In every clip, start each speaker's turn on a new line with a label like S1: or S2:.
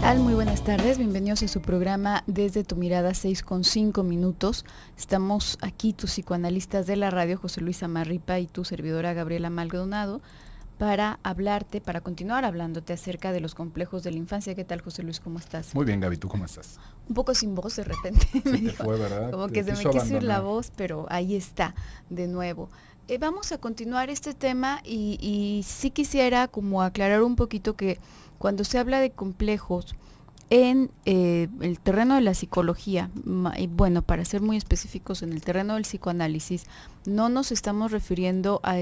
S1: tal? Muy buenas tardes, bienvenidos a su programa Desde tu Mirada, 6:05. Estamos aquí, tus psicoanalistas de la radio, José Luis Amarripa y tu servidora Gabriela Maldonado, para hablarte, para continuar hablándote acerca de los complejos de la infancia. ¿Qué tal, José Luis? ¿Cómo estás?
S2: Muy bien, Gaby, ¿tú cómo estás?
S1: Un poco sin voz de repente.
S2: Se te fue, ¿verdad?
S1: Como que se me quiso ir la voz, pero ahí está, de nuevo. Vamos a continuar este tema y sí quisiera como aclarar un poquito que cuando se habla de complejos en el terreno de la psicología, y bueno, para ser muy específicos, en el terreno del psicoanálisis, no nos estamos refiriendo a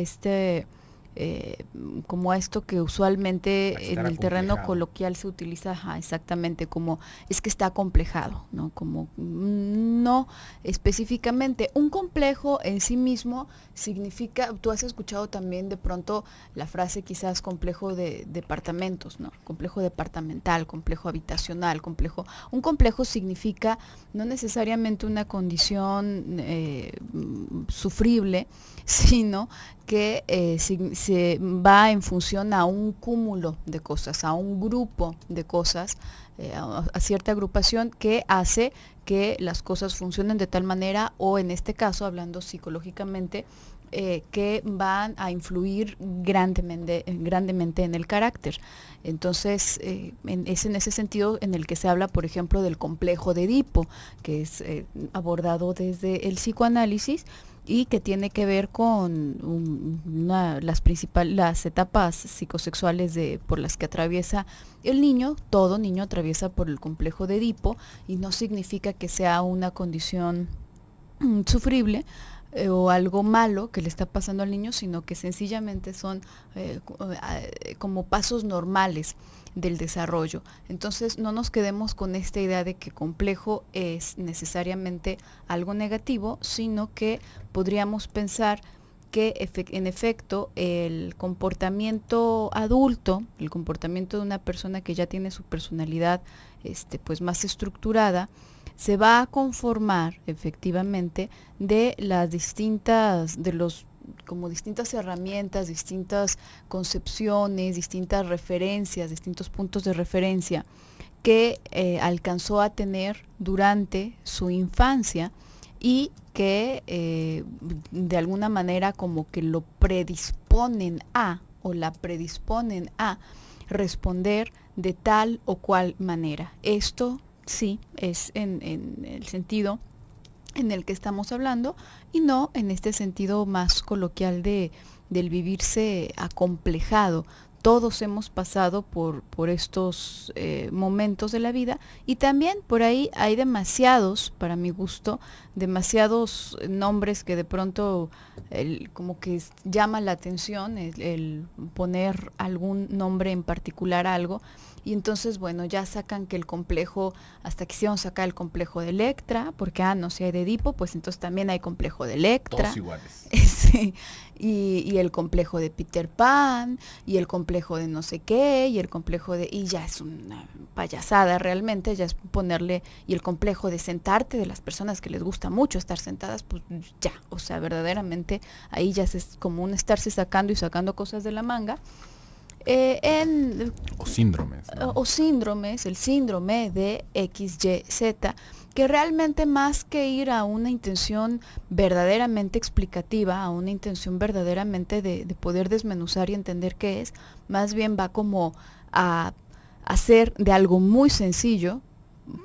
S1: como a esto que usualmente en el terreno coloquial se utiliza, exactamente, como es que está acomplejado, ¿no? Como no específicamente. Un complejo en sí mismo significa, tú has escuchado también de pronto la frase quizás complejo de departamentos, ¿no? Complejo departamental, complejo habitacional, un complejo significa no necesariamente una condición sufrible, sino que se va en función a un cúmulo de cosas, a un grupo de cosas, a cierta agrupación que hace que las cosas funcionen de tal manera, o en este caso, hablando psicológicamente, que van a influir grandemente en el carácter. Entonces, es en ese sentido en el que se habla, por ejemplo, del complejo de Edipo, que es abordado desde el psicoanálisis, y que tiene que ver con las etapas psicosexuales por las que atraviesa el niño. Todo niño atraviesa por el complejo de Edipo, y no significa que sea una condición sufrible o algo malo que le está pasando al niño, sino que sencillamente son como pasos normales del desarrollo. Entonces no nos quedemos con esta idea de que complejo es necesariamente algo negativo, sino que podríamos pensar que en efecto el comportamiento adulto, el comportamiento de una persona que ya tiene su personalidad pues más estructurada, se va a conformar efectivamente de como distintas herramientas, distintas concepciones, distintas referencias, distintos puntos de referencia que alcanzó a tener durante su infancia, y que de alguna manera como que lo predisponen a, o la predisponen a responder de tal o cual manera. Esto sí es en el sentido en el que estamos hablando, y no en este sentido más coloquial del vivirse acomplejado. Todos hemos pasado por estos momentos de la vida, y también por ahí hay demasiados, para mi gusto, demasiados nombres que de pronto como que llama la atención el poner algún nombre en particular a algo. Y entonces, bueno, ya sacan que el complejo, hasta quisieron sacar el complejo de Electra, porque, no, si hay de Edipo, pues entonces también hay complejo de Electra.
S2: Todos iguales.
S1: Sí, y el complejo de Peter Pan, y el complejo de no sé qué, y ya es una payasada realmente, ya es ponerle, y el complejo de sentarte, de las personas que les gusta mucho estar sentadas, pues ya, o sea, verdaderamente ahí ya es como un estarse sacando y sacando cosas de la manga.
S2: O síndromes, ¿no?
S1: O síndromes, el síndrome de XYZ, que realmente, más que ir a una intención verdaderamente explicativa, a una intención verdaderamente de poder desmenuzar y entender qué es, más bien va como a hacer de algo muy sencillo,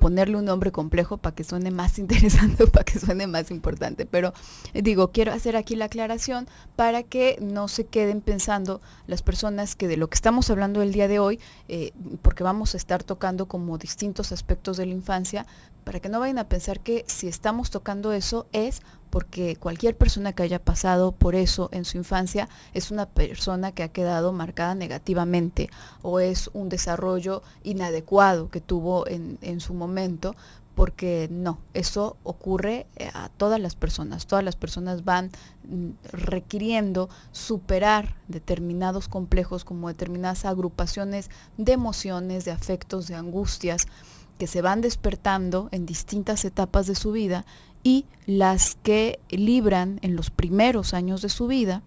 S1: ponerle un nombre complejo para que suene más interesante, para que suene más importante. Pero quiero hacer aquí la aclaración para que no se queden pensando las personas que de lo que estamos hablando el día de hoy, porque vamos a estar tocando como distintos aspectos de la infancia, para que no vayan a pensar que si estamos tocando eso es porque cualquier persona que haya pasado por eso en su infancia es una persona que ha quedado marcada negativamente, o es un desarrollo inadecuado que tuvo en su momento, porque no, eso ocurre a todas las personas. Todas las personas van requiriendo superar determinados complejos, como determinadas agrupaciones de emociones, de afectos, de angustias, que se van despertando en distintas etapas de su vida, y las que libran en los primeros años de su vida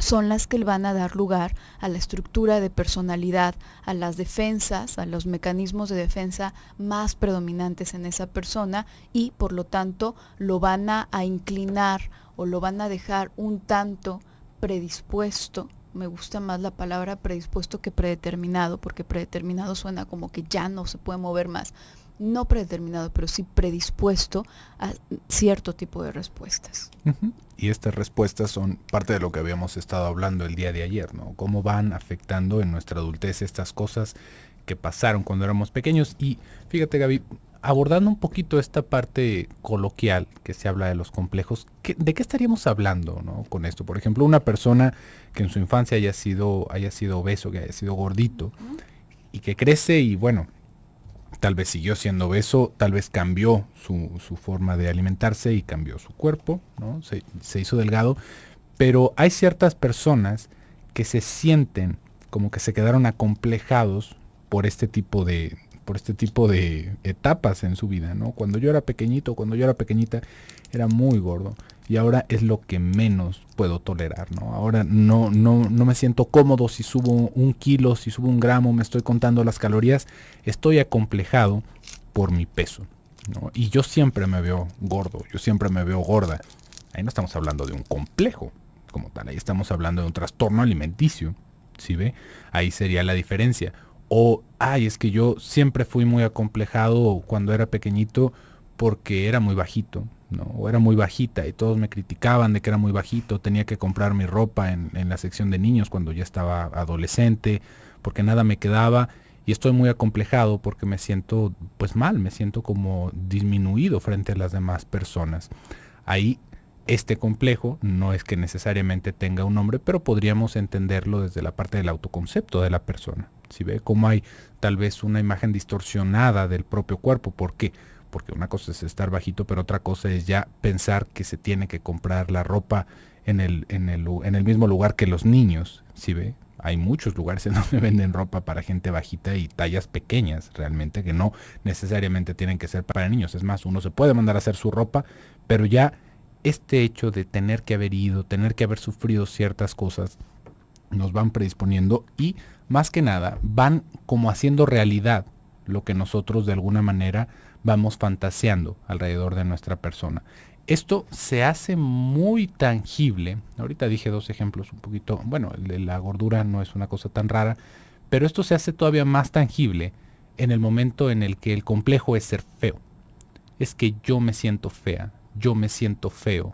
S1: son las que van a dar lugar a la estructura de personalidad, a las defensas, a los mecanismos de defensa más predominantes en esa persona, y por lo tanto lo van a inclinar o lo van a dejar un tanto predispuesto. Me gusta más la palabra predispuesto que predeterminado, porque predeterminado suena como que ya no se puede mover más. No predeterminado, pero sí predispuesto a cierto tipo de respuestas.
S2: Uh-huh. Y estas respuestas son parte de lo que habíamos estado hablando el día de ayer, ¿no? Cómo van afectando en nuestra adultez estas cosas que pasaron cuando éramos pequeños. Y fíjate, Gaby, abordando un poquito esta parte coloquial que se habla de los complejos, ¿de qué estaríamos hablando, ¿no? Con esto? Por ejemplo, una persona que en su infancia haya sido obeso, que haya sido gordito, y que crece y bueno, tal vez siguió siendo obeso, tal vez cambió su forma de alimentarse y cambió su cuerpo, ¿no? Se hizo delgado, pero hay ciertas personas que se sienten como que se quedaron acomplejados por este tipo de etapas en su vida, ¿no? Cuando yo era pequeñito, cuando yo era pequeñita, era muy gordo y ahora es lo que menos puedo tolerar, ¿no? Ahora no me siento cómodo si subo 1 kilo, si subo 1 gramo, me estoy contando las calorías, estoy acomplejado por mi peso, ¿no? Y yo siempre me veo gordo, yo siempre me veo gorda. Ahí no estamos hablando de un complejo como tal, ahí estamos hablando de un trastorno alimenticio, ¿sí ve? Ahí sería la diferencia. O, es que yo siempre fui muy acomplejado cuando era pequeñito porque era muy bajito, ¿no? O era muy bajita y todos me criticaban de que era muy bajito, tenía que comprar mi ropa en la sección de niños cuando ya estaba adolescente, porque nada me quedaba, y estoy muy acomplejado porque me siento pues mal, me siento como disminuido frente a las demás personas. Ahí este complejo no es que necesariamente tenga un nombre, pero podríamos entenderlo desde la parte del autoconcepto de la persona. Si ve cómo hay tal vez una imagen distorsionada del propio cuerpo. ¿Por qué? Porque una cosa es estar bajito, pero otra cosa es ya pensar que se tiene que comprar la ropa en el mismo lugar que los niños. Si ve, hay muchos lugares en donde venden ropa para gente bajita y tallas pequeñas realmente, que no necesariamente tienen que ser para niños. Es más, uno se puede mandar a hacer su ropa, pero ya este hecho de tener que haber ido, tener que haber sufrido ciertas cosas, nos van predisponiendo y más que nada van como haciendo realidad lo que nosotros de alguna manera vamos fantaseando alrededor de nuestra persona. Esto se hace muy tangible. Ahorita dije 2 ejemplos un poquito, bueno, el de la gordura no es una cosa tan rara, pero esto se hace todavía más tangible en el momento en el que el complejo es ser feo. Es que yo me siento fea, yo me siento feo.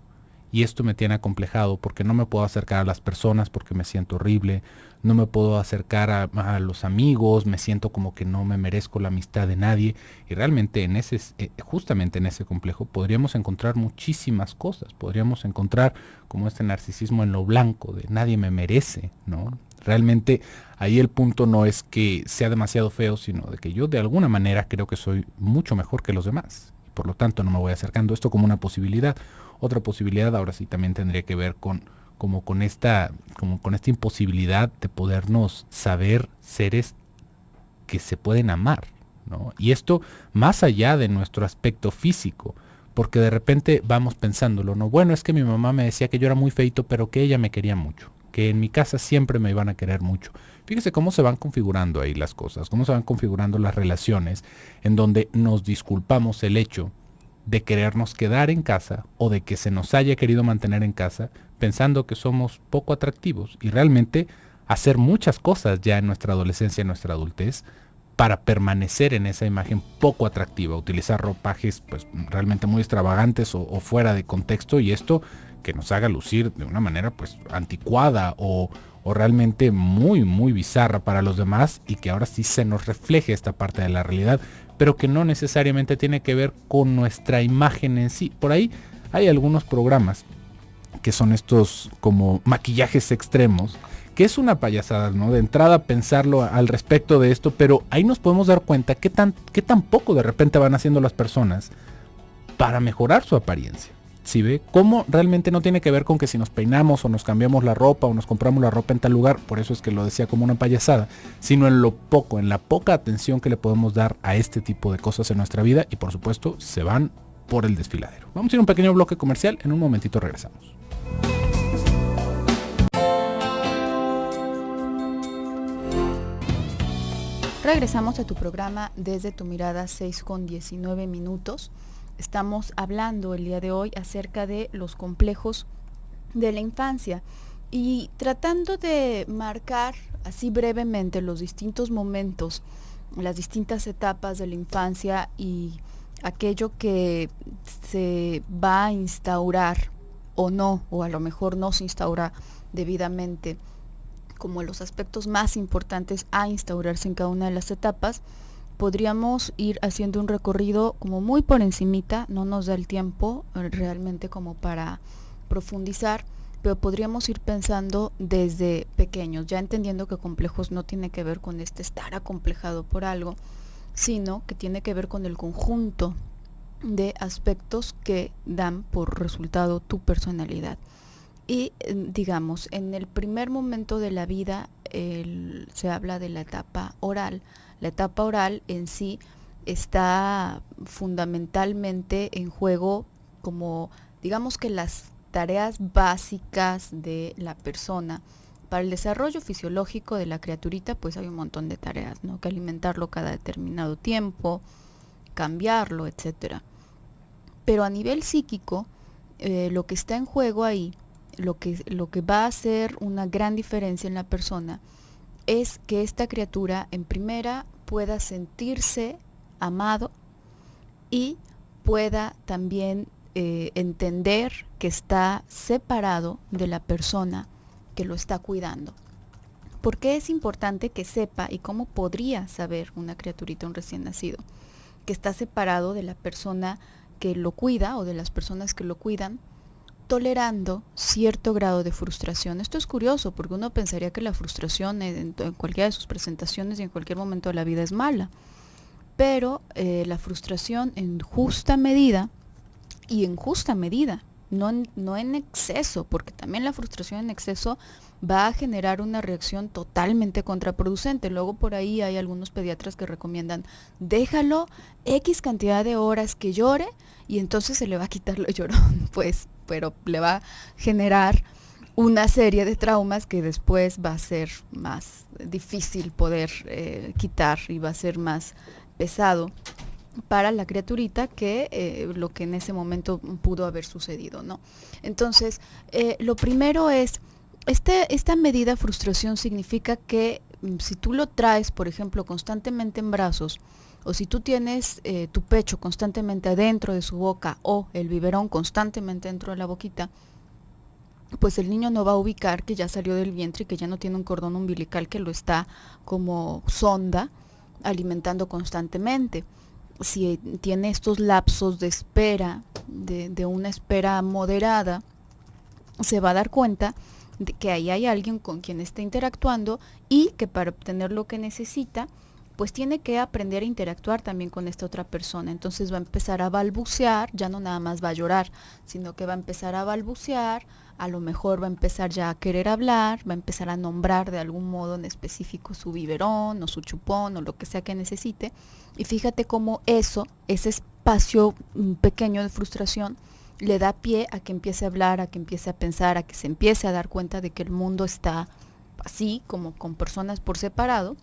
S2: Y esto me tiene acomplejado porque no me puedo acercar a las personas porque me siento horrible, no me puedo acercar a los amigos, me siento como que no me merezco la amistad de nadie. Y realmente justamente en ese complejo podríamos encontrar muchísimas cosas. Podríamos encontrar como este narcisismo en lo blanco, de nadie me merece, ¿no? Realmente ahí el punto no es que sea demasiado feo, sino de que yo de alguna manera creo que soy mucho mejor que los demás. Y por lo tanto no me voy acercando. Esto como una posibilidad. Otra posibilidad ahora sí también tendría que ver con esta imposibilidad de podernos saber seres que se pueden amar, ¿no? Y esto más allá de nuestro aspecto físico, porque de repente vamos pensándolo, ¿no? Bueno, es que mi mamá me decía que yo era muy feito, pero que ella me quería mucho, que en mi casa siempre me iban a querer mucho. Fíjese cómo se van configurando ahí las cosas, cómo se van configurando las relaciones, en donde nos disculpamos el hecho de querernos quedar en casa o de que se nos haya querido mantener en casa pensando que somos poco atractivos y realmente hacer muchas cosas ya en nuestra adolescencia, en nuestra adultez, para permanecer en esa imagen poco atractiva, utilizar ropajes pues realmente muy extravagantes o fuera de contexto, y esto que nos haga lucir de una manera pues anticuada o realmente muy muy bizarra para los demás, y que ahora sí se nos refleje esta parte de la realidad, pero que no necesariamente tiene que ver con nuestra imagen en sí. Por ahí hay algunos programas que son estos como maquillajes extremos, que es una payasada, ¿no? De entrada pensarlo al respecto de esto, pero ahí nos podemos dar cuenta qué tan poco de repente van haciendo las personas para mejorar su apariencia. ¿Sí ve? Cómo realmente no tiene que ver con que si nos peinamos o nos cambiamos la ropa o nos compramos la ropa en tal lugar, por eso es que lo decía como una payasada, sino en la poca atención que le podemos dar a este tipo de cosas en nuestra vida, y por supuesto se van por el desfiladero. Vamos a ir a un pequeño bloque comercial, en un momentito regresamos.
S1: Regresamos a tu programa Desde tu Mirada, 6:19. Estamos hablando el día de hoy acerca de los complejos de la infancia y tratando de marcar así brevemente los distintos momentos, las distintas etapas de la infancia y aquello que se va a instaurar o no, o a lo mejor no se instaura debidamente, como los aspectos más importantes a instaurarse en cada una de las etapas. Podríamos ir haciendo un recorrido como muy por encimita, no nos da el tiempo realmente como para profundizar, pero podríamos ir pensando desde pequeños, ya entendiendo que complejos no tiene que ver con estar acomplejado por algo, sino que tiene que ver con el conjunto de aspectos que dan por resultado tu personalidad. Y digamos, en el primer momento de la vida se habla de la etapa oral. La etapa oral en sí está fundamentalmente en juego como, digamos que las tareas básicas de la persona. Para el desarrollo fisiológico de la criaturita, pues hay un montón de tareas, ¿no? Que alimentarlo cada determinado tiempo, cambiarlo, etcétera. Pero a nivel psíquico, lo que está en juego ahí, lo que va a hacer una gran diferencia en la persona es que esta criatura en primera pueda sentirse amado y pueda también entender que está separado de la persona que lo está cuidando. ¿Por qué es importante que sepa y cómo podría saber una criaturita, un recién nacido, que está separado de la persona que lo cuida o de las personas que lo cuidan, tolerando cierto grado de frustración? Esto es curioso porque uno pensaría que la frustración en cualquiera de sus presentaciones y en cualquier momento de la vida es mala, pero la frustración en justa medida y en justa medida, no en exceso, porque también la frustración en exceso va a generar una reacción totalmente contraproducente. Luego por ahí hay algunos pediatras que recomiendan déjalo X cantidad de horas que llore y entonces se le va a quitar lo llorón, pues, pero le va a generar una serie de traumas que después va a ser más difícil poder quitar y va a ser más pesado para la criaturita que lo que en ese momento pudo haber sucedido, ¿no? Entonces, lo primero es, esta medida frustración significa que si tú lo traes, por ejemplo, constantemente en brazos, o si tú tienes tu pecho constantemente adentro de su boca o el biberón constantemente dentro de la boquita, pues el niño no va a ubicar que ya salió del vientre y que ya no tiene un cordón umbilical que lo está como sonda alimentando constantemente. Si tiene estos lapsos de espera, de una espera moderada, se va a dar cuenta de que ahí hay alguien con quien está interactuando y que para obtener lo que necesita, pues tiene que aprender a interactuar también con esta otra persona. Entonces va a empezar a balbucear, ya no nada más va a llorar, sino que va a empezar a balbucear, a lo mejor va a empezar ya a querer hablar, va a empezar a nombrar de algún modo en específico su biberón o su chupón o lo que sea que necesite. Y fíjate cómo ese espacio pequeño de frustración le da pie a que empiece a hablar, a que empiece a pensar, a que se empiece a dar cuenta de que el mundo está así, como con personas por separado.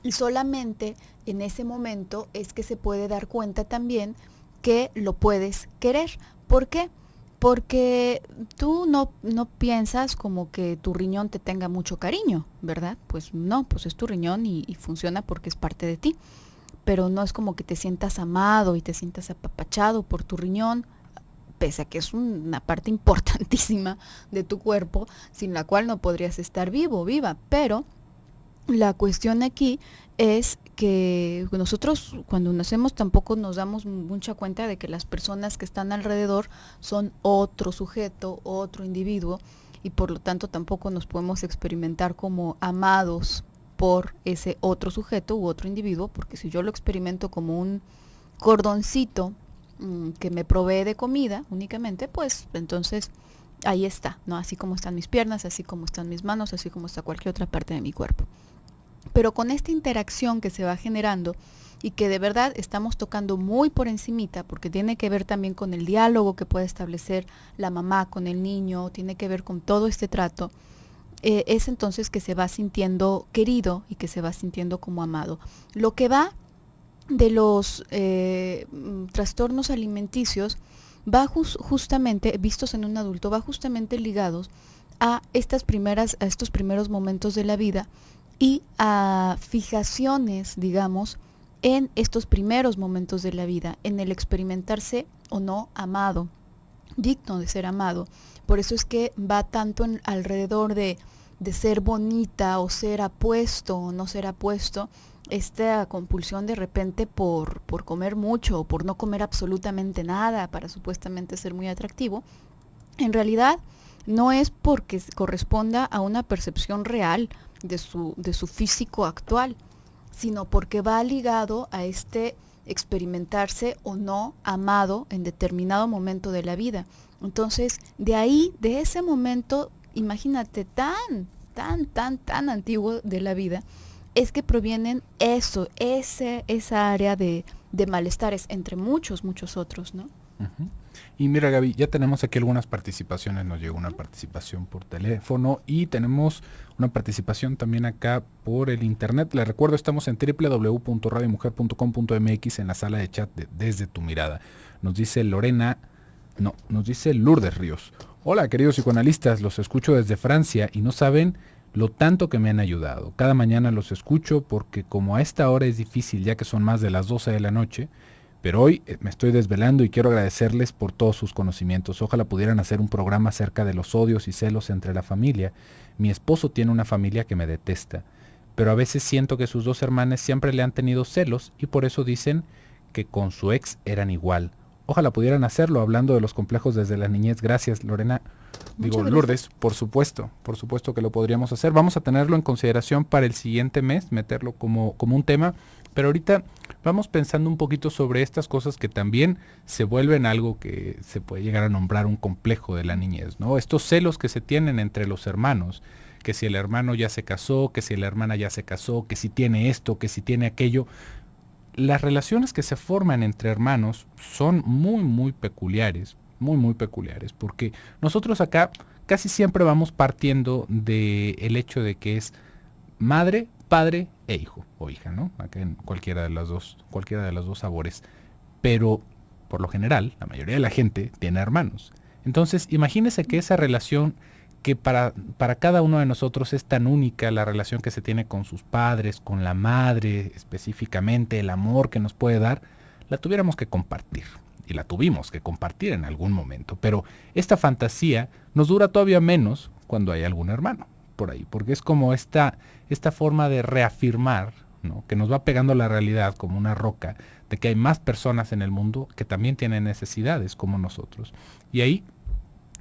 S1: Y solamente en ese momento es que se puede dar cuenta también que lo puedes querer. ¿Por qué? Porque tú no piensas como que tu riñón te tenga mucho cariño, ¿verdad? Pues no, pues es tu riñón y funciona porque es parte de ti. Pero no es como que te sientas amado y te sientas apapachado por tu riñón, pese a que es una parte importantísima de tu cuerpo, sin la cual no podrías estar vivo o viva. Pero la cuestión aquí es que nosotros cuando nacemos tampoco nos damos mucha cuenta de que las personas que están alrededor son otro sujeto, otro individuo, y por lo tanto tampoco nos podemos experimentar como amados por ese otro sujeto u otro individuo, porque si yo lo experimento como un cordoncito que me provee de comida únicamente, pues entonces ahí está, ¿no? Así como están mis piernas, así como están mis manos, así como está cualquier otra parte de mi cuerpo. Pero con esta interacción que se va generando y que de verdad estamos tocando muy por encimita, porque tiene que ver también con el diálogo que puede establecer la mamá con el niño, tiene que ver con todo este trato, es entonces que se va sintiendo querido y que se va sintiendo como amado. Lo que va de los trastornos alimenticios va justamente, vistos en un adulto, va justamente ligados a estos primeros momentos de la vida y a fijaciones, digamos, en estos primeros momentos de la vida, en el experimentarse o no amado, digno de ser amado. Por eso es que va tanto alrededor de ser bonita o ser apuesto o no ser apuesto, esta compulsión de repente por comer mucho o por no comer absolutamente nada para supuestamente ser muy atractivo. En realidad no es porque corresponda a una percepción real de su físico actual, sino porque va ligado a este experimentarse o no amado en determinado momento de la vida. Entonces, de ahí, de ese momento, imagínate, tan antiguo de la vida, es que provienen esa área de malestares, entre muchos otros, ¿no?
S2: Uh-huh. Y mira, Gaby, ya tenemos aquí algunas participaciones. Nos llegó una participación por teléfono y tenemos una participación también acá por el internet. Les recuerdo, estamos en www.radiomujer.com.mx en la sala de chat de Desde tu Mirada. Nos dice Lourdes Ríos. Hola, queridos psicoanalistas, los escucho desde Francia y no saben lo tanto que me han ayudado. Cada mañana los escucho porque como a esta hora es difícil ya que son más de las 12 de la noche, pero hoy me estoy desvelando y quiero agradecerles por todos sus conocimientos. Ojalá pudieran hacer un programa acerca de los odios y celos entre la familia. Mi esposo tiene una familia que me detesta, pero a veces siento que sus dos hermanas siempre le han tenido celos y por eso dicen que con su ex eran igual. Ojalá pudieran hacerlo hablando de los complejos desde la niñez. Gracias, Lorena. Lourdes, por supuesto que lo podríamos hacer. Vamos a tenerlo en consideración para el siguiente mes, meterlo como un tema, pero ahorita vamos pensando un poquito sobre estas cosas que también se vuelven algo que se puede llegar a nombrar un complejo de la niñez, ¿no? Estos celos que se tienen entre los hermanos, que si el hermano ya se casó, que si la hermana ya se casó, que si tiene esto, que si tiene aquello. Las relaciones que se forman entre hermanos son muy peculiares, muy peculiares, porque nosotros acá casi siempre vamos partiendo del hecho de que es madre, padre e hijo o hija, ¿no? Acá en cualquiera de los dos sabores. Pero por lo general, la mayoría de la gente tiene hermanos. Entonces, imagínese que esa relación que para cada uno de nosotros es tan única, la relación que se tiene con sus padres, con la madre específicamente, el amor que nos puede dar, la tuviéramos que compartir. Y la tuvimos que compartir en algún momento. Pero esta fantasía nos dura todavía menos cuando hay algún hermano por ahí, porque es como esta forma de reafirmar, ¿no? Que nos va pegando la realidad como una roca, de que hay más personas en el mundo que también tienen necesidades como nosotros. Y ahí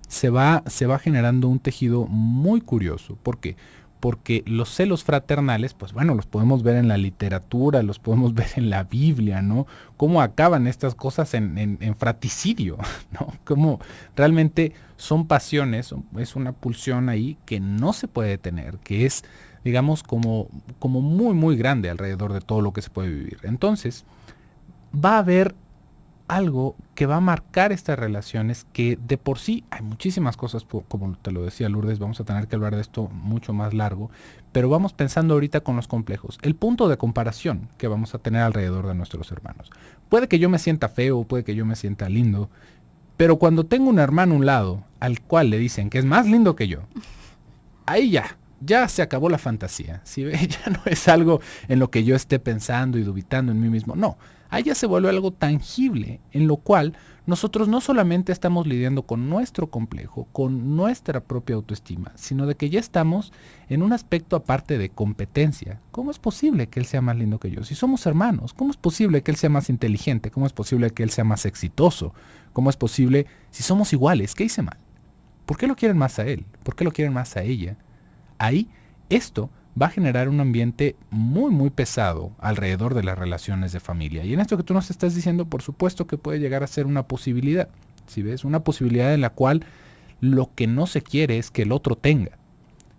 S2: se va generando un tejido muy curioso. ¿Por qué? Porque los celos fraternales, pues bueno, los podemos ver en la literatura, los podemos ver en la Biblia, ¿no? Cómo acaban estas cosas en fratricidio, ¿no? Cómo realmente son pasiones, es una pulsión ahí que no se puede detener, que es, digamos, como muy grande alrededor de todo lo que se puede vivir. Entonces, va a haber algo que va a marcar estas relaciones que de por sí hay muchísimas cosas, como te lo decía Lourdes, vamos a tener que hablar de esto mucho más largo, pero vamos pensando ahorita con los complejos, el punto de comparación que vamos a tener alrededor de nuestros hermanos. Puede que yo me sienta feo, puede que yo me sienta lindo, pero cuando tengo un hermano a un lado al cual le dicen que es más lindo que yo, ahí ya se acabó la fantasía, ¿sí? Ya no es algo en lo que yo esté pensando y dubitando en mí mismo, no. Ahí ya se vuelve algo tangible, en lo cual nosotros no solamente estamos lidiando con nuestro complejo, con nuestra propia autoestima, sino de que ya estamos en un aspecto aparte de competencia. ¿Cómo es posible que él sea más lindo que yo? Si somos hermanos, ¿cómo es posible que él sea más inteligente? ¿Cómo es posible que él sea más exitoso? ¿Cómo es posible si somos iguales? ¿Qué hice mal? ¿Por qué lo quieren más a él? ¿Por qué lo quieren más a ella? Ahí, esto va a generar un ambiente muy pesado alrededor de las relaciones de familia. Y en esto que tú nos estás diciendo, por supuesto que puede llegar a ser una posibilidad. ¿Sí ves? Una posibilidad en la cual lo que no se quiere es que el otro tenga.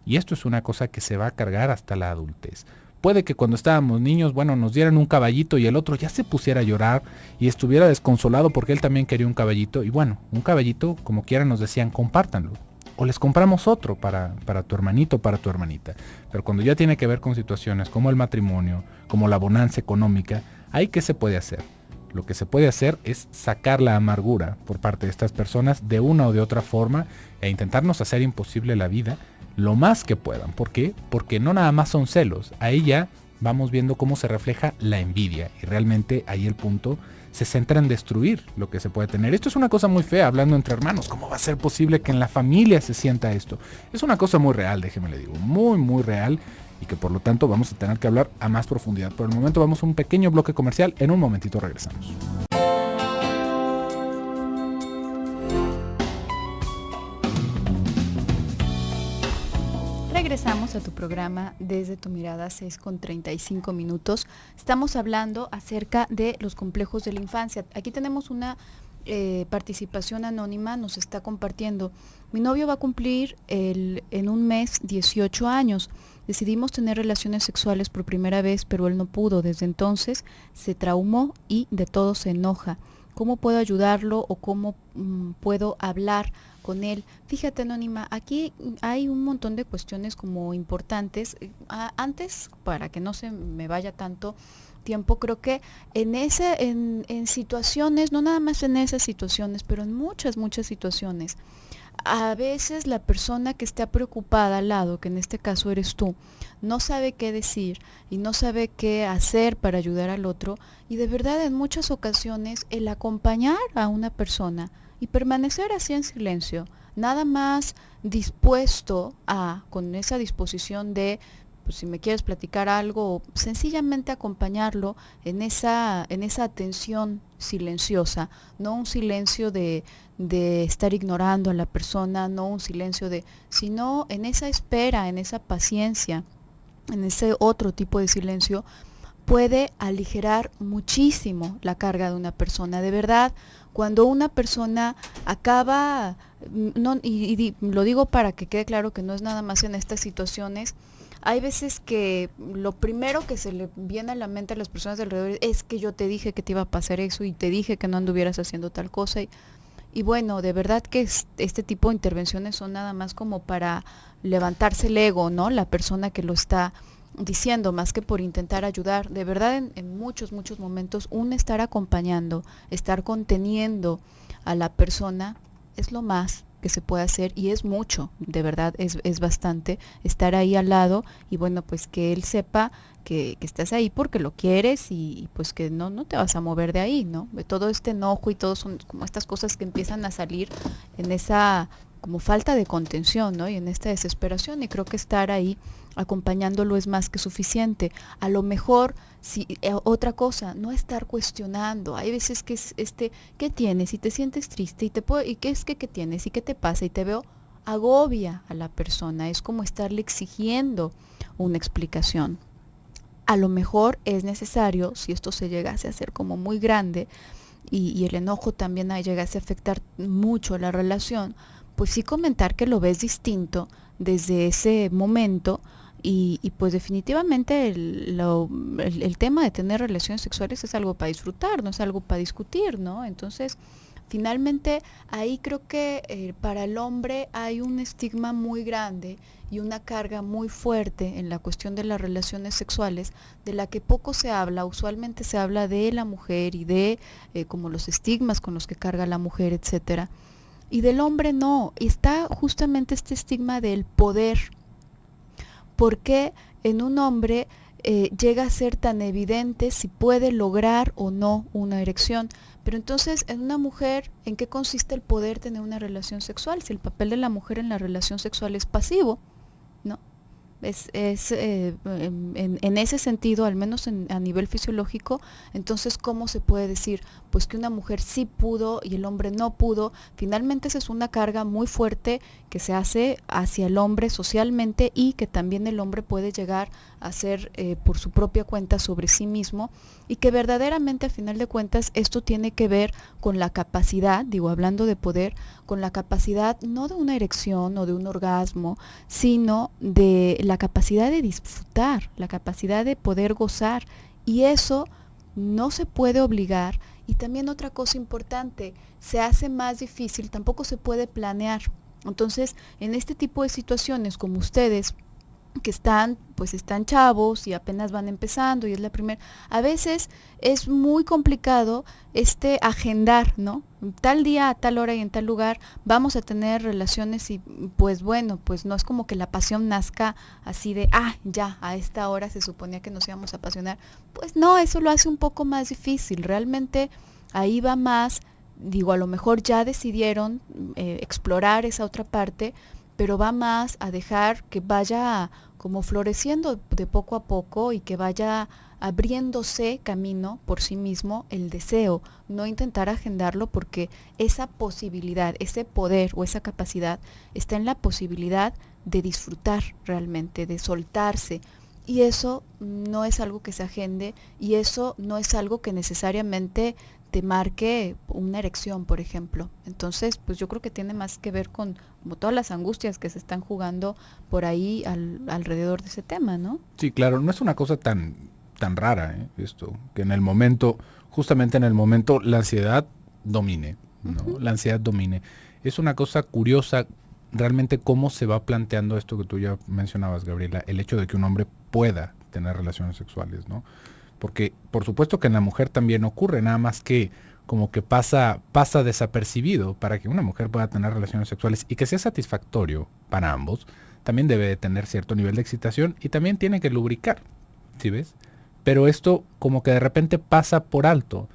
S2: Y esto es una cosa que se va a cargar hasta la adultez. Puede que cuando estábamos niños, bueno, nos dieran un caballito y el otro ya se pusiera a llorar y estuviera desconsolado porque él también quería un caballito. Y bueno, un caballito, como quiera nos decían, compártanlo. o les compramos otro para tu hermanito, para tu hermanita. Pero cuando ya tiene que ver con situaciones como el matrimonio, como la bonanza económica, ¿ahí qué se puede hacer? Lo que se puede hacer es sacar la amargura por parte de estas personas de una o de otra forma e intentarnos hacer imposible la vida lo más que puedan. ¿Por qué? Porque no nada más son celos, ahí ya vamos viendo cómo se refleja la envidia y realmente ahí el punto se centra en destruir lo que se puede tener. Esto es una cosa muy fea hablando entre hermanos. ¿Cómo va a ser posible que en la familia se sienta esto? Es una cosa muy real, déjeme le digo, muy muy real y que por lo tanto vamos a tener que hablar a más profundidad. Por el momento vamos a un pequeño bloque comercial, en un momentito regresamos.
S1: Regresamos a tu programa Desde tu Mirada, 6:35. Estamos hablando acerca de los complejos de la infancia. Aquí tenemos una participación anónima, nos está compartiendo. Mi novio va a cumplir en un mes 18 años. Decidimos tener relaciones sexuales por primera vez, pero él no pudo. Desde entonces se traumó y de todo se enoja. ¿Cómo puedo ayudarlo o cómo puedo hablar con él? Fíjate, Anónima, aquí hay un montón de cuestiones como importantes. Antes, para que no se me vaya tanto tiempo, creo que en situaciones, no nada más en esas situaciones, pero en muchas situaciones, a veces la persona que está preocupada al lado, que en este caso eres tú, no sabe qué decir y no sabe qué hacer para ayudar al otro, y de verdad en muchas ocasiones el acompañar a una persona y permanecer así en silencio, nada más dispuesto con esa disposición de, pues, si me quieres platicar algo, sencillamente acompañarlo en esa atención silenciosa, no un silencio de estar ignorando a la persona, no un silencio sino en esa espera, en esa paciencia, en ese otro tipo de silencio, puede aligerar muchísimo la carga de una persona. De verdad, cuando una persona acaba, y lo digo para que quede claro que no es nada más en estas situaciones, hay veces que lo primero que se le viene a la mente a las personas de alrededor es que yo te dije que te iba a pasar eso y te dije que no anduvieras haciendo tal cosa. Y bueno, de verdad que este tipo de intervenciones son nada más como para levantarse el ego, ¿no? La persona que lo está diciendo, más que por intentar ayudar. De verdad, en muchos momentos, estar acompañando, estar conteniendo a la persona es lo más que se puede hacer, y es mucho, de verdad, es bastante estar ahí al lado, y bueno, pues que él sepa que estás ahí porque lo quieres, y pues que no te vas a mover de ahí, ¿no? Todo este enojo y todo son como estas cosas que empiezan a salir en esa como falta de contención, ¿no? Y en esta desesperación, y creo que estar ahí acompañándolo es más que suficiente. A lo mejor, otra cosa, no estar cuestionando. Hay veces que es ¿qué tienes? Y te sientes triste y qué es qué tienes y qué te pasa, y te veo, agobia a la persona. Es como estarle exigiendo una explicación. A lo mejor es necesario, si esto se llegase a hacer como muy grande y el enojo también llegase a afectar mucho la relación, pues sí comentar que lo ves distinto desde ese momento, y pues definitivamente el tema de tener relaciones sexuales es algo para disfrutar, no es algo para discutir, ¿no? Entonces, finalmente ahí creo que para el hombre hay un estigma muy grande y una carga muy fuerte en la cuestión de las relaciones sexuales, de la que poco se habla. Usualmente se habla de la mujer y de como los estigmas con los que carga la mujer, etcétera. Y del hombre no, está justamente este estigma del poder. ¿Por qué en un hombre llega a ser tan evidente si puede lograr o no una erección? Pero entonces, en una mujer, ¿en qué consiste el poder tener una relación sexual? Si el papel de la mujer en la relación sexual es pasivo, ¿no? En ese sentido, al menos a nivel fisiológico, entonces, ¿cómo se puede decir? Pues que una mujer sí pudo y el hombre no pudo. Finalmente esa es una carga muy fuerte que se hace hacia el hombre socialmente, y que también el hombre puede llegar a hacer por su propia cuenta sobre sí mismo, y que verdaderamente, a final de cuentas, esto tiene que ver con la capacidad, hablando de poder, con la capacidad no de una erección o de un orgasmo, sino de la capacidad de disfrutar, la capacidad de poder gozar, y eso no se puede obligar. Y también otra cosa importante, se hace más difícil, tampoco se puede planear. Entonces, en este tipo de situaciones, como ustedes, que están chavos y apenas van empezando y es la primera, a veces es muy complicado agendar, ¿no? Tal día, a tal hora y en tal lugar vamos a tener relaciones y pues bueno, pues no es como que la pasión nazca así de, ya, a esta hora se suponía que nos íbamos a apasionar. Pues no, eso lo hace un poco más difícil. Realmente ahí va más, digo, a lo mejor ya decidieron explorar esa otra parte, pero va más a dejar que vaya como floreciendo de poco a poco y que vaya abriéndose camino por sí mismo el deseo, no intentar agendarlo, porque esa posibilidad, ese poder o esa capacidad está en la posibilidad de disfrutar realmente, de soltarse. Y eso no es algo que se agende y eso no es algo que necesariamente te marque una erección, por ejemplo. Entonces, pues yo creo que tiene más que ver con como todas las angustias que se están jugando por ahí alrededor de ese tema, ¿no?
S2: Sí, claro, no es una cosa tan rara, esto, que en el momento, justamente en el momento, la ansiedad domine, ¿no? Uh-huh. La ansiedad domine. Es una cosa curiosa realmente cómo se va planteando esto que tú ya mencionabas, Gabriela, el hecho de que un hombre pueda tener relaciones sexuales, ¿no? Porque por supuesto que en la mujer también ocurre, nada más que como que pasa desapercibido. Para que una mujer pueda tener relaciones sexuales y que sea satisfactorio para ambos, también debe de tener cierto nivel de excitación y también tiene que lubricar, ¿sí ves? Pero esto como que de repente pasa por alto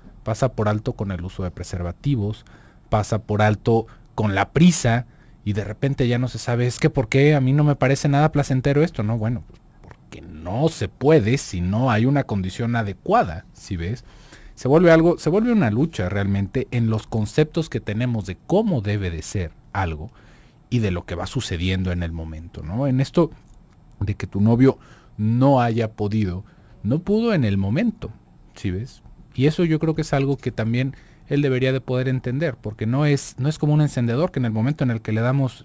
S2: con el uso de preservativos, pasa por alto con la prisa y de repente ya no se sabe, es que ¿por qué a mí no me parece nada placentero esto? No, bueno, pues que no se puede si no hay una condición adecuada, ¿sí ves? Se vuelve una lucha realmente en los conceptos que tenemos de cómo debe de ser algo y de lo que va sucediendo en el momento, ¿no? En esto de que tu novio no pudo en el momento, ¿sí ves? Y eso yo creo que es algo que también él debería de poder entender, porque no es como un encendedor que en el momento en el que le damos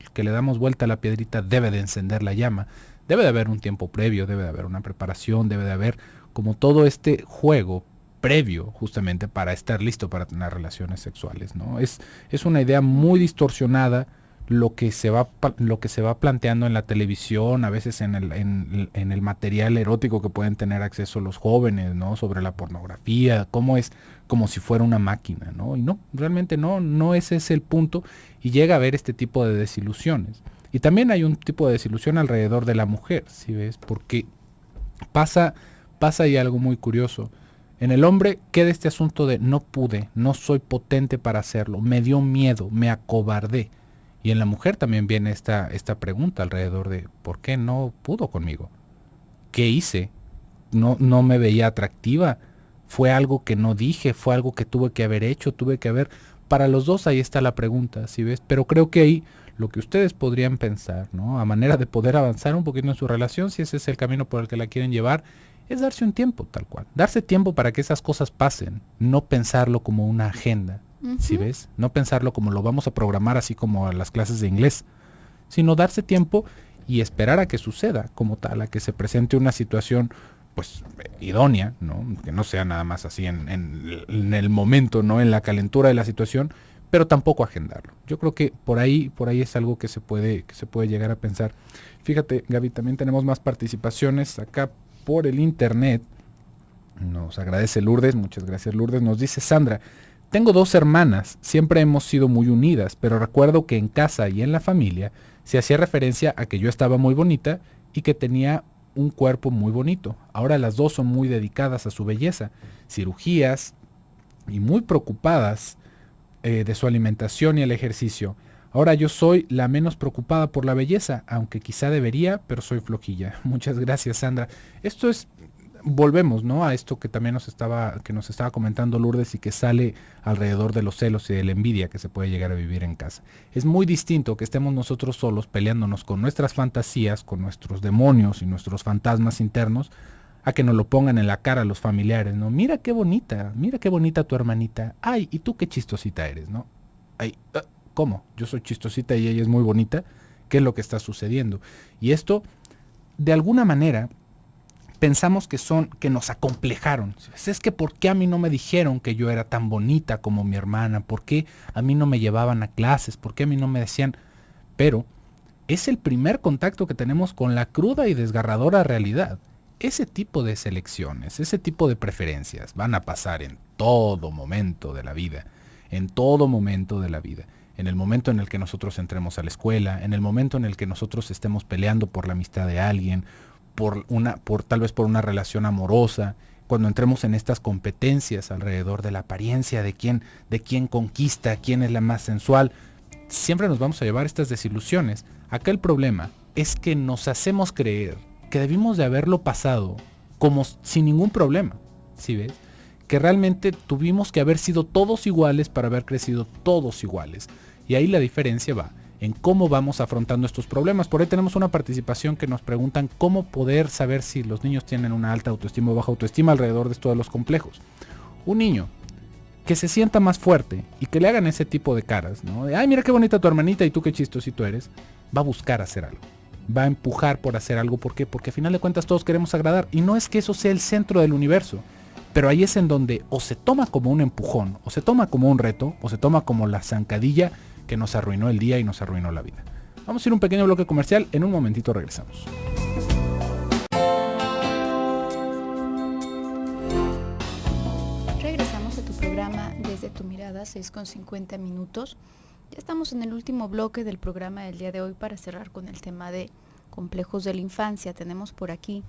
S2: vuelta a la piedrita debe de encender la llama. Debe de haber un tiempo previo, debe de haber una preparación, debe de haber como todo este juego previo justamente para estar listo para tener relaciones sexuales, ¿no? Es una idea muy distorsionada lo que se va planteando en la televisión, a veces en el material erótico que pueden tener acceso los jóvenes, ¿no? Sobre la pornografía, cómo es como si fuera una máquina, ¿no? Y no, realmente no ese es el punto, y llega a haber este tipo de desilusiones. Y también hay un tipo de desilusión alrededor de la mujer, ¿sí ves? Porque pasa ahí algo muy curioso. En el hombre queda este asunto de no pude, no soy potente para hacerlo, me dio miedo, me acobardé. Y en la mujer también viene esta pregunta alrededor de ¿por qué no pudo conmigo? ¿Qué hice? No me veía atractiva. Fue algo que no dije, fue algo que tuve que haber hecho, Para los dos ahí está la pregunta, ¿sí ves? Pero creo que ahí lo que ustedes podrían pensar, ¿no? A manera de poder avanzar un poquito en su relación, si ese es el camino por el que la quieren llevar, es darse un tiempo, tal cual. Darse tiempo para que esas cosas pasen, no pensarlo como una agenda, ¿sí ves? No pensarlo como lo vamos a programar así como a las clases de inglés, sino darse tiempo y esperar a que suceda como tal, a que se presente una situación pues idónea, ¿no? Que no sea nada más así en el momento, ¿no? En la calentura de la situación, pero tampoco agendarlo. Yo creo que por ahí es algo que se puede llegar a pensar. Fíjate, Gaby, también tenemos más participaciones acá por el internet. Nos agradece Lourdes, muchas gracias Lourdes. Nos dice Sandra: tengo 2 hermanas, siempre hemos sido muy unidas, pero recuerdo que en casa y en la familia se hacía referencia a que yo estaba muy bonita y que tenía un cuerpo muy bonito. Ahora las 2 son muy dedicadas a su belleza, cirugías y muy preocupadas de su alimentación y el ejercicio. Ahora yo soy la menos preocupada por la belleza, aunque quizá debería, pero soy flojilla. Muchas gracias, Sandra. Esto es, volvemos, ¿no? A esto que también nos estaba comentando Lourdes y que sale alrededor de los celos y de la envidia que se puede llegar a vivir en casa. Es muy distinto que estemos nosotros solos peleándonos con nuestras fantasías, con nuestros demonios y nuestros fantasmas internos, a que nos lo pongan en la cara los familiares, ¿no? Mira qué bonita tu hermanita. Ay, y tú qué chistosita eres, ¿no? Ay, ¿cómo? Yo soy chistosita y ella es muy bonita. ¿Qué es lo que está sucediendo? Y esto, de alguna manera, pensamos que nos acomplejaron. Es que ¿por qué a mí no me dijeron que yo era tan bonita como mi hermana? ¿Por qué a mí no me llevaban a clases? ¿Por qué a mí no me decían? pero es el primer contacto que tenemos con la cruda y desgarradora realidad. Ese tipo de selecciones, ese tipo de preferencias van a pasar en todo momento de la vida, en todo momento de la vida. En el momento en el que nosotros entremos a la escuela, en el momento en el que nosotros estemos peleando por la amistad de alguien, tal vez por una relación amorosa, cuando entremos en estas competencias alrededor de la apariencia, de quién conquista, quién es la más sensual, siempre nos vamos a llevar estas desilusiones. Acá el problema es que nos hacemos creer que debimos de haberlo pasado como sin ningún problema, ¿sí ves? Que realmente tuvimos que haber sido todos iguales para haber crecido todos iguales. Y ahí la diferencia va en cómo vamos afrontando estos problemas. Por ahí tenemos una participación que nos preguntan cómo poder saber si los niños tienen una alta autoestima o baja autoestima alrededor de esto de los complejos. Un niño que se sienta más fuerte y que le hagan ese tipo de caras, ¿no? De, ay, mira qué bonita tu hermanita y tú qué chistosito eres, va a buscar hacer algo. Va a empujar por hacer algo. ¿Por qué? Porque al final de cuentas todos queremos agradar. Y no es que eso sea el centro del universo. Pero ahí es en donde o se toma como un empujón, o se toma como un reto, o se toma como la zancadilla que nos arruinó el día y nos arruinó la vida. Vamos a ir a un pequeño bloque comercial. En un momentito regresamos.
S1: Regresamos a tu programa Desde tu Mirada, 6:50 minutos. Ya estamos en el último bloque del programa del día de hoy para cerrar con el tema de complejos de la infancia. Tenemos por aquí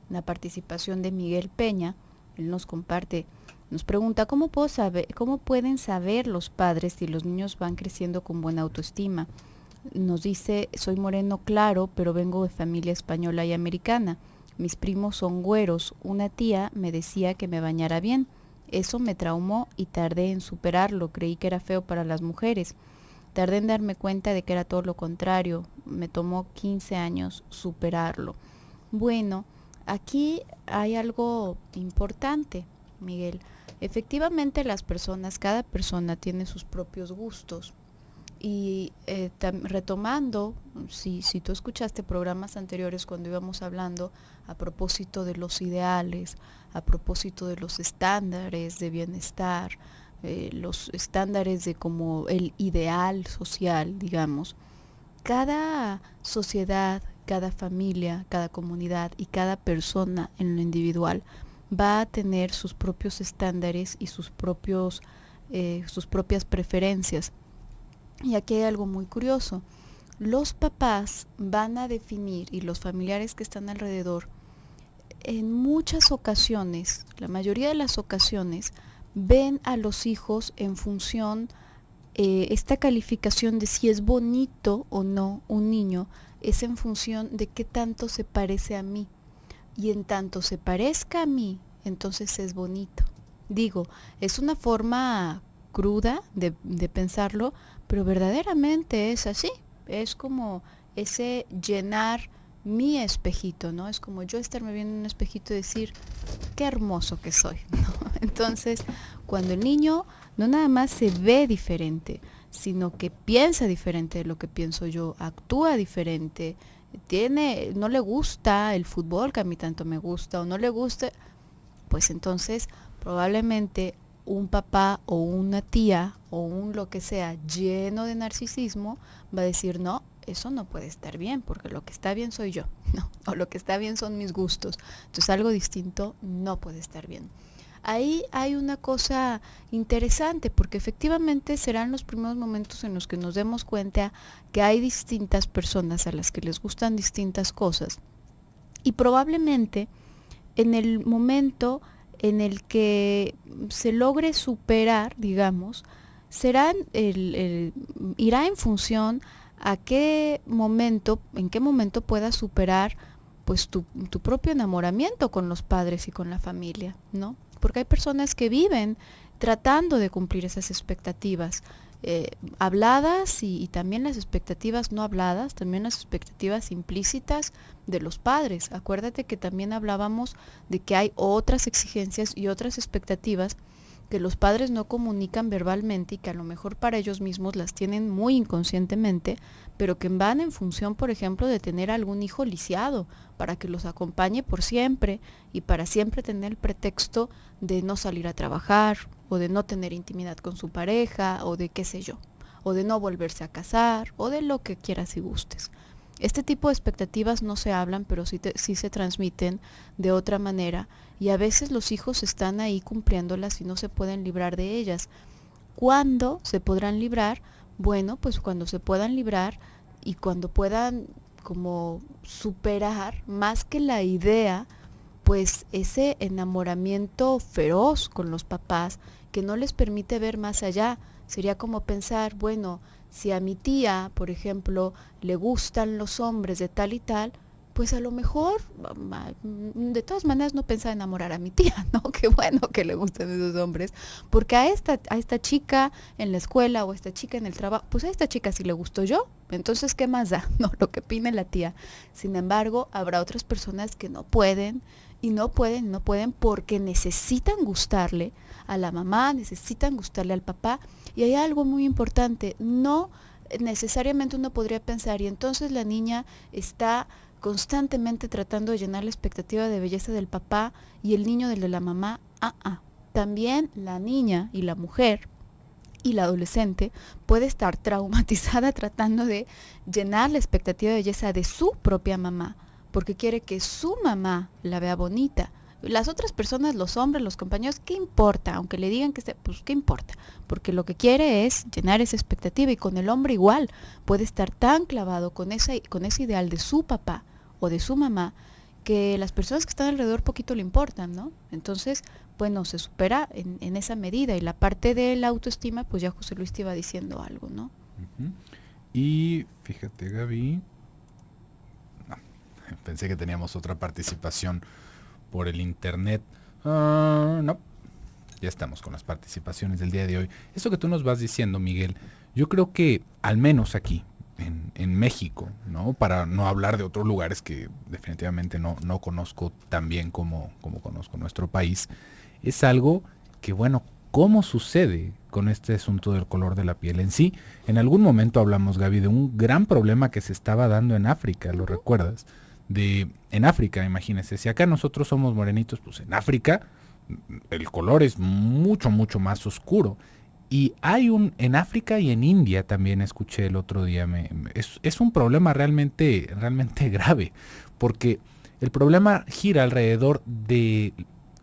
S1: la participación de Miguel Peña. Él nos comparte, nos pregunta, ¿cómo pueden saber los padres si los niños van creciendo con buena autoestima? Nos dice, soy moreno claro, pero vengo de familia española y americana. Mis primos son güeros. Una tía me decía que me bañara bien. Eso me traumó y tardé en superarlo. Creí que era feo para las mujeres. Tardé en darme cuenta de que era todo lo contrario. Me tomó 15 años superarlo. Bueno, aquí hay algo importante, Miguel. Efectivamente cada persona tiene sus propios gustos. Y retomando, si tú escuchaste programas anteriores cuando íbamos hablando a propósito de los ideales, a propósito de los estándares de bienestar, los estándares de como el ideal social, digamos, cada sociedad, cada familia, cada comunidad y cada persona en lo individual va a tener sus propios estándares y sus propias preferencias. Y aquí hay algo muy curioso. Los papás van a definir, y los familiares que están alrededor, en muchas ocasiones, la mayoría de las ocasiones, ven a los hijos en función, esta calificación de si es bonito o no un niño, es en función de qué tanto se parece a mí. Y en tanto se parezca a mí, entonces es bonito. Digo, es una forma cruda de pensarlo, pero verdaderamente es así. Es como ese llenar mi espejito, ¿no? Es como yo estarme viendo en un espejito y decir, qué hermoso que soy, ¿no? Entonces, cuando el niño no nada más se ve diferente, sino que piensa diferente de lo que pienso yo, actúa diferente, no le gusta el fútbol que a mí tanto me gusta, o no le gusta, pues entonces probablemente un papá o una tía o un lo que sea lleno de narcisismo va a decir, no, eso no puede estar bien, porque lo que está bien soy yo, ¿no? O lo que está bien son mis gustos. Entonces algo distinto no puede estar bien. Ahí hay una cosa interesante, porque efectivamente serán los primeros momentos en los que nos demos cuenta que hay distintas personas a las que les gustan distintas cosas. Y probablemente en el momento en el que se logre superar, digamos, irá en función a en qué momento puedas superar pues tu propio enamoramiento con los padres y con la familia, ¿no? Porque hay personas que viven tratando de cumplir esas expectativas habladas y también las expectativas no habladas, también las expectativas implícitas de los padres. Acuérdate que también hablábamos de que hay otras exigencias y otras expectativas que los padres no comunican verbalmente y que a lo mejor para ellos mismos las tienen muy inconscientemente, pero que van en función, por ejemplo, de tener algún hijo lisiado para que los acompañe por siempre y para siempre tener el pretexto de no salir a trabajar o de no tener intimidad con su pareja o de qué sé yo. o de no volverse a casar, o de lo que quieras y gustes. Este tipo de expectativas no se hablan, pero sí se transmiten de otra manera, y a veces los hijos están ahí cumpliéndolas y no se pueden librar de ellas. ¿Cuándo se podrán librar? Bueno, pues cuando se puedan librar y cuando puedan como superar más que la idea, pues ese enamoramiento feroz con los papás que no les permite ver más allá. Sería como pensar, bueno, si a mi tía, por ejemplo, le gustan los hombres de tal y tal, pues a lo mejor, de todas maneras no pensaba enamorar a mi tía, ¿no? Qué bueno que le gustan esos hombres, porque a esta chica en la escuela o a esta chica en el trabajo, pues a esta chica sí le gustó yo, entonces ¿qué más da? No, lo que opine la tía. Sin embargo, habrá otras personas que no pueden porque necesitan gustarle a la mamá, necesitan gustarle al papá, y hay algo muy importante, no necesariamente uno podría pensar, y entonces la niña está constantemente tratando de llenar la expectativa de belleza del papá y el niño del de la mamá. También la niña y la mujer y la adolescente puede estar traumatizada tratando de llenar la expectativa de belleza de su propia mamá, porque quiere que su mamá la vea bonita. Las otras personas, los hombres, los compañeros, ¿qué importa? Aunque le digan que pues ¿qué importa? Porque lo que quiere es llenar esa expectativa, y con el hombre igual, puede estar tan clavado con ese ideal de su papá o de su mamá, que las personas que están alrededor poquito le importan, ¿no? Entonces, bueno, se supera en esa medida, y la parte de la autoestima, pues ya José Luis te iba diciendo algo, ¿no?
S2: Uh-huh. Y fíjate, Gaby, no, pensé que teníamos otra participación por el internet. No, ya estamos con las participaciones del día de hoy. Eso que tú nos vas diciendo, Miguel, yo creo que al menos aquí, en México, ¿no? Para no hablar de otros lugares que definitivamente no conozco tan bien como conozco nuestro país, es algo que, bueno, ¿cómo sucede con este asunto del color de la piel en sí? En algún momento hablamos, Gaby, de un gran problema que se estaba dando en África, ¿lo recuerdas? En África, imagínense, si acá nosotros somos morenitos, pues en África el color es mucho, mucho más oscuro. Y hay en África y en India también escuché el otro día, es un problema realmente grave, porque el problema gira alrededor de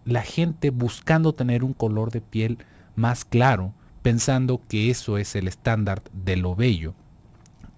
S2: la gente buscando tener un color de piel más claro, pensando que eso es el estándar de lo bello.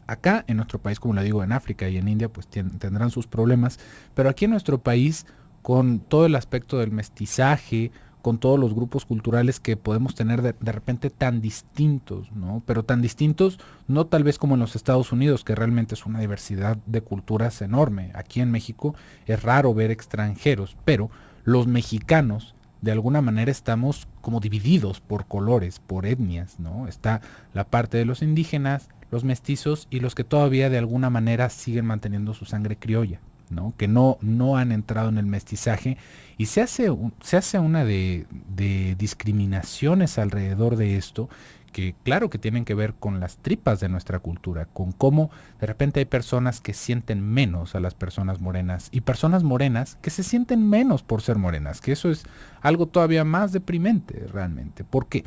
S2: Acá en nuestro país, como le digo, en África y en India, pues tendrán sus problemas, pero aquí en nuestro país, con todo el aspecto del mestizaje, con todos los grupos culturales que podemos tener de repente tan distintos, ¿no? Pero tan distintos, no tal vez como en los Estados Unidos, que realmente es una diversidad de culturas enorme. Aquí en México es raro ver extranjeros, pero los mexicanos, de alguna manera, estamos como divididos por colores, por etnias, ¿no? Está la parte de los indígenas, los mestizos y los que todavía de alguna manera siguen manteniendo su sangre criolla, ¿no? Que no han entrado en el mestizaje, y se hace una de discriminaciones alrededor de esto, que claro que tienen que ver con las tripas de nuestra cultura, con cómo de repente hay personas que sienten menos a las personas morenas, y personas morenas que se sienten menos por ser morenas, que eso es algo todavía más deprimente realmente. ¿Por qué?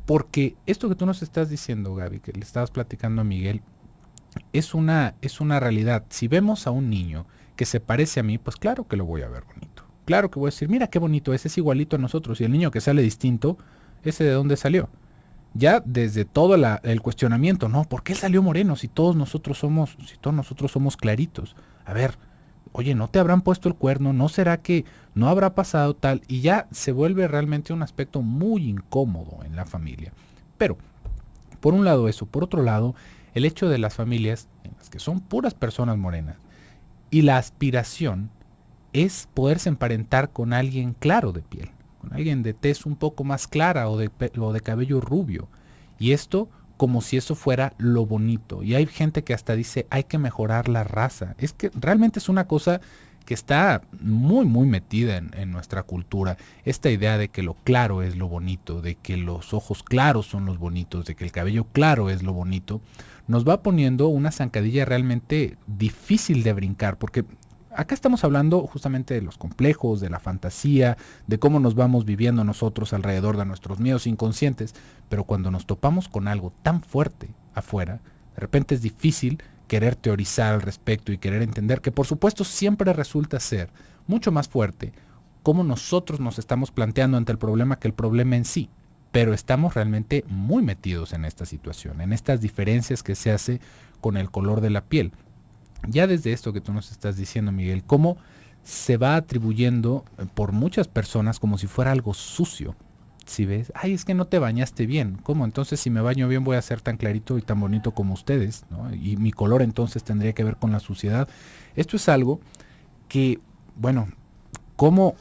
S2: Porque esto que tú nos estás diciendo, Gaby, que le estabas platicando a Miguel, es una realidad. Si vemos a un niño que se parece a mí, pues claro que lo voy a ver bonito. Claro que voy a decir, mira qué bonito, ese es igualito a nosotros. Y el niño que sale distinto, ¿ese de dónde salió? Ya desde todo el cuestionamiento, ¿no? ¿Por qué él salió moreno si todos nosotros somos claritos? A ver, oye, ¿no te habrán puesto el cuerno? ¿No será que no habrá pasado tal? Y ya se vuelve realmente un aspecto muy incómodo en la familia. Pero, por un lado eso, por otro lado, el hecho de las familias en las que son puras personas morenas, y la aspiración es poderse emparentar con alguien claro de piel, con alguien de tez un poco más clara o de cabello rubio. Y esto como si eso fuera lo bonito. Y hay gente que hasta dice, hay que mejorar la raza. Es que realmente es una cosa que está muy, muy metida en nuestra cultura. Esta idea de que lo claro es lo bonito, de que los ojos claros son los bonitos, de que el cabello claro es lo bonito, nos va poniendo una zancadilla realmente difícil de brincar, porque Acá estamos hablando justamente de los complejos, de la fantasía, de cómo nos vamos viviendo nosotros alrededor de nuestros miedos inconscientes, pero cuando nos topamos con algo tan fuerte afuera, de repente es difícil querer teorizar al respecto y querer entender que por supuesto siempre resulta ser mucho más fuerte cómo nosotros nos estamos planteando ante el problema que el problema en sí. Pero estamos realmente muy metidos en esta situación, en estas diferencias que se hace con el color de la piel. Ya desde esto que tú nos estás diciendo, Miguel, cómo se va atribuyendo por muchas personas como si fuera algo sucio. Si ves, ay, es que no te bañaste bien. ¿Cómo? Entonces si me baño bien voy a ser tan clarito y tan bonito como ustedes, ¿no? Y mi color entonces tendría que ver con la suciedad. Esto es algo que, bueno, ¿cómo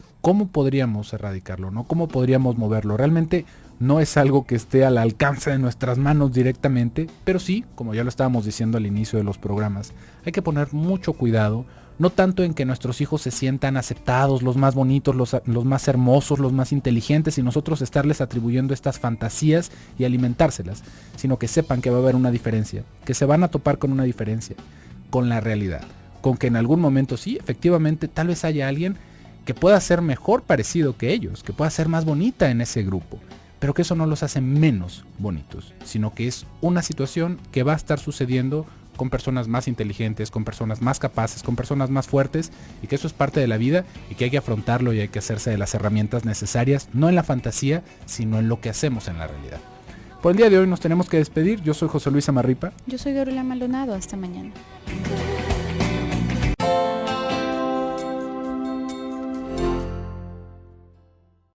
S2: podríamos erradicarlo, ¿no? ¿Cómo podríamos moverlo? Realmente no es algo que esté al alcance de nuestras manos directamente, pero sí, como ya lo estábamos diciendo al inicio de los programas, hay que poner mucho cuidado, no tanto en que nuestros hijos se sientan aceptados, los más bonitos, los más hermosos, los más inteligentes, y nosotros estarles atribuyendo estas fantasías y alimentárselas, sino que sepan que va a haber una diferencia, que se van a topar con una diferencia, con la realidad, con que en algún momento sí, efectivamente, tal vez haya alguien que pueda ser mejor parecido que ellos, que pueda ser más bonita en ese grupo, pero que eso no los hace menos bonitos, sino que es una situación que va a estar sucediendo con personas más inteligentes, con personas más capaces, con personas más fuertes, y que eso es parte de la vida y que hay que afrontarlo y hay que hacerse de las herramientas necesarias, no en la fantasía, sino en lo que hacemos en la realidad. Por el día de hoy nos tenemos que despedir. Yo soy José Luis Amarripa.
S1: Yo soy Gabriela Maldonado. Hasta mañana.